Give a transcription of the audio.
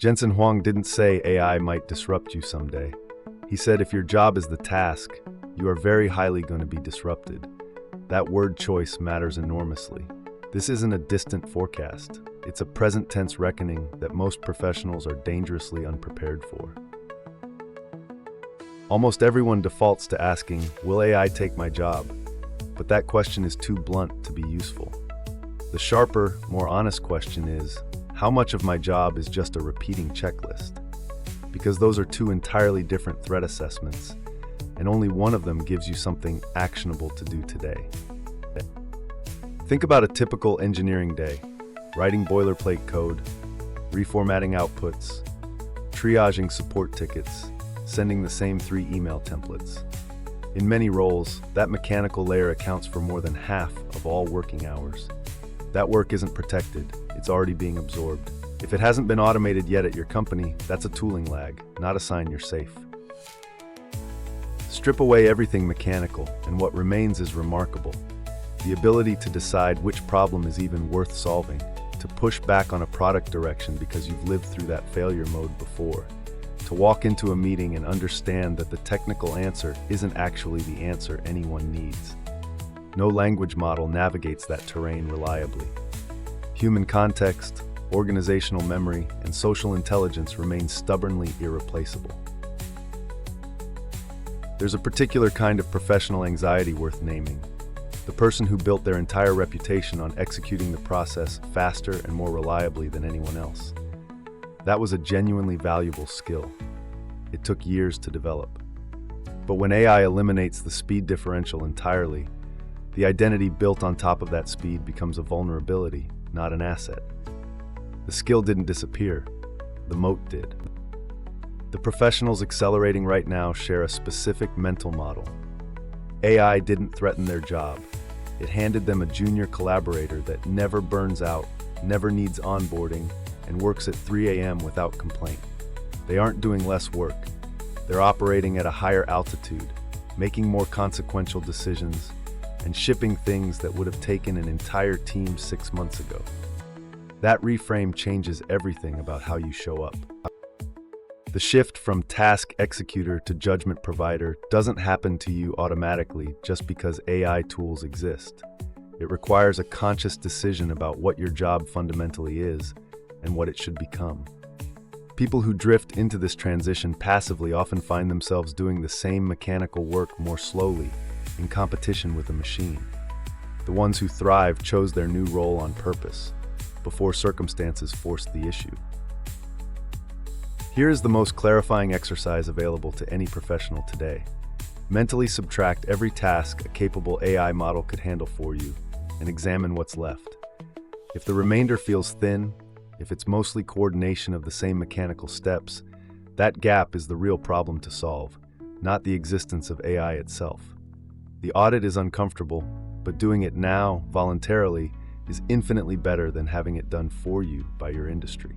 Jensen Huang didn't say AI might disrupt you someday. He said if your job is the task, you are very highly going to be disrupted. That word choice matters enormously. This isn't a distant forecast. It's a present tense reckoning that most professionals are dangerously unprepared for. Almost everyone defaults to asking, will AI take my job? But that question is too blunt to be useful. The sharper, more honest question is, how much of my job is just a repeating checklist? Because those are two entirely different threat assessments, and only one of them gives you something actionable to do today. Think about a typical engineering day: writing boilerplate code, reformatting outputs, triaging support tickets, sending the same 3 email templates. In many roles, that mechanical layer accounts for more than half of all working hours. That work isn't protected, it's already being absorbed. If it hasn't been automated yet at your company, that's a tooling lag, not a sign you're safe. Strip away everything mechanical, and what remains is remarkable. The ability to decide which problem is even worth solving, to push back on a product direction because you've lived through that failure mode before, to walk into a meeting and understand that the technical answer isn't actually the answer anyone needs. No language model navigates that terrain reliably. Human context, organizational memory, and social intelligence remain stubbornly irreplaceable. There's a particular kind of professional anxiety worth naming. The person who built their entire reputation on executing the process faster and more reliably than anyone else. That was a genuinely valuable skill. It took years to develop. But when AI eliminates the speed differential entirely, the identity built on top of that speed becomes a vulnerability, not an asset. The skill didn't disappear, the moat did. The professionals accelerating right now share a specific mental model. AI didn't threaten their job. It handed them a junior collaborator that never burns out, never needs onboarding, and works at 3 a.m. without complaint. They aren't doing less work. They're operating at a higher altitude, making more consequential decisions, and shipping things that would have taken an entire team 6 months ago. That reframe changes everything about how you show up. The shift from task executor to judgment provider doesn't happen to you automatically just because AI tools exist. It requires a conscious decision about what your job fundamentally is and what it should become. People who drift into this transition passively often find themselves doing the same mechanical work more slowly, in competition with a machine. The ones who thrive chose their new role on purpose, before circumstances forced the issue. Here is the most clarifying exercise available to any professional today. Mentally subtract every task a capable AI model could handle for you, and examine what's left. If the remainder feels thin, if it's mostly coordination of the same mechanical steps, that gap is the real problem to solve, not the existence of AI itself. The audit is uncomfortable, but doing it now, voluntarily, is infinitely better than having it done for you by your industry.